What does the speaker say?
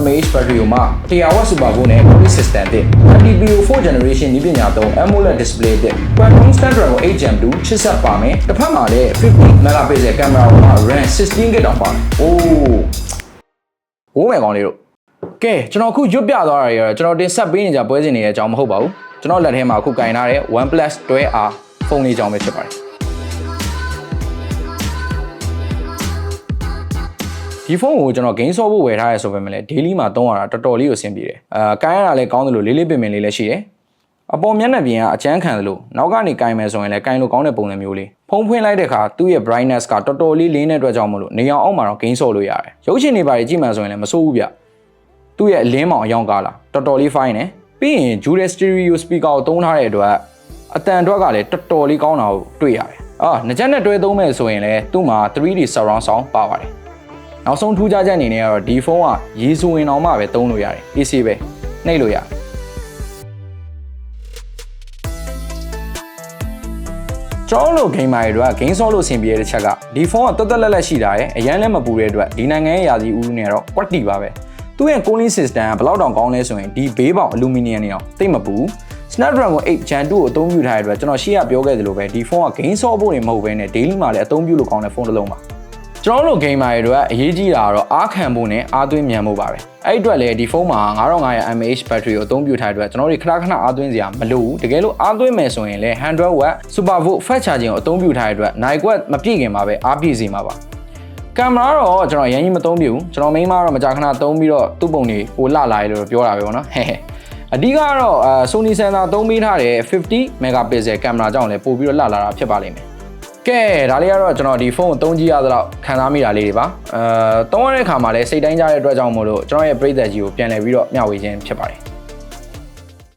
mAh battery ကိုမှ100W SuperVOOC နဲ့ cooling system တဲ့ MTPO 4 generation နည်းပညာသုံး AMOLED display တဲ့ Qualcomm Snapdragon 8 Gen 2 ချစ်ဆက်ပါမယ်တစ်ဖက်မှာလည်း50 megapixel camera ကိုမှ RAM 16GB တောင်ပါတယ်အိုးမယ်ကောင်းလေးတို့ကဲကျွန်တော်အခုရွတ်ပြသွားတာတွေကတော့ကျွန်တော်တင်ဆက်ပေးနေကြပွဲစဉ်တွေရဲ့အကြောင်းမဟုတ်ပါဘူးကျွန်တော်လက်ထဲမှာအခုကင်ထားတဲ့ OnePlus 12R ဖုန်းလေးအကြောင်းပဲဖြစ်ပါတယ်ဒီဖုန်းကိုကျွန်တော် game ဆော့ဖို့ဝယ်ထားရဲဆိုပေမဲ့လည်း daily မှာသုံးရတာတော်တော်လေးကိုအဆင်ပြေတယ်ကိုင်ရတာလည်းကောင်းတယ်လို့လေးပင်လေးလည်းရှိတယ်အပေါ်မျက်နှာပြင်ကအကျန်းခံတယ်လို့နောက်ကနေကိုင်မယ်ဆိုရင်လည်းကိုင်လို့ကောင်းတဲ့ပုံစံမျိုးလေးဖုန်းဖွင့်လိုက်တဲ့အခါသူ့ရဲ့ brightness ကတော်တော်လေးလင်းတဲ့အတွက်ကြောင့်မလို့နေအောင်အောက်မှာတော့ game ဆော့လို့ရတယ်ရုပ်ရှင်တွေပါကြည့်မှဆိုရင်လည်းမစိုးဘူးဗျသူ့ရဲ့အလင်းမောင်အယောင်ကားလာတော်တော်လေး fine တယ်ပြီးရင် dual stereo speaker ကိုသုံးထားတဲ့အတွက်အတန်အတွက်ကလည်းတော်တော်လေးကောင်းတာကိုတွေ့ရတယ်ငကြက်နဲ့တွဲသုံးမယ်ဆိုရင်လည်းသူ့မှာ 3D surround sound ပါပါတယ်နောက်ဆုံးထူးခြားချက်အနေနဲ့ကတော့ဒီဖုန်းကရေဆိုရင်တော့မှပဲသုံးလို့ရတယ် PC ပဲနှိပ်လို့ရတယ်ကျွန်တော်တို့ gamer တွေက game ဆော့လို့အဆင်ပြေတဲ့ချက်ကဒီဖုန်းကတက်လက်ရှိတာရယ်အရန်လည်းမပူတဲ့အတွက်ဒီနိုင်ငံရဲ့ရာသီဥတုနဲ့တော့ quality ပါပဲသူ့ရဲ့ cooling system ကဘယ်လောက်တောင်ကောင်းလဲဆိုရင်ဒီဘေးပေါင် aluminum တွေအောင်တိတ်မပူ Snapdragon 8 Gen 2ကိုအသုံးပြုထားတဲ့အတွက်ကျွန်တော်ရှေ့ကပြောခဲ့သလိုပဲဒီဖုန်းက game ဆော့ဖို့နေမဟုတ်ဘဲနဲ့ daily မှာလည်းအသုံးပြုလို့ကောင်းတဲ့ဖုန်းတစ်လုံးပါကျွန်တော်တို့ gamer တွေကအရေးကြီးတာကတော့အားခံဖို့နဲ့အားသွင်းမြန်ဖို့ပါပဲအဲ့အတွက်လည်းဒီဖုန်းမှာ9500 mAh battery ကိုအသုံးပြုထားတဲ့အတွက်ကျွန်တော်တို့ခဏအားသွင်းစရာမလိုဘူးတကယ်လို့အားသွင်းမယ်ဆိုရင်လည်း 100W SuperVOOC fast charging ကိုအသုံးပြုထားတဲ့အတွက်နိုင်ကွက်မပြည့်ခင်မှာပဲအားပြည့်စေမှာပါကင်မရာတော့ကျွန်တော်အရင်ကြီးမသုံးပြဘူးကျွန်တော်မိန်းမတော့မကြာခဏသုံးပြီးတော့သူ့ပုံတွေပိုလှလာတယ်လို့ပြောတာပဲပေါ့နော်အဓိကတော့Sony sensor သုံးပေးထားတဲ့50 megapixel ကင်မရာကြောင့်လည်းပို့ပြီးတော့လှလာတာဖြစ်ပါလိမ့်မယ်ကဲဒါလေးကတော့ကျွန်တော်ဒီဖုန်းကိုသုံးကြည့်ရသလောက်ခံစားမိတာလေးတွေပါသုံးရတဲ့အခါမှာလည်းစိတ်တိုင်းကြတဲ့အတွက်ကြောင့်မို့လို့ကျွန်တော်ရဲ့ပရိသတ်ကြီးကိုပြန်လည်ပြီးတော့မျှဝေခြင်းဖြစ်ပါတယ်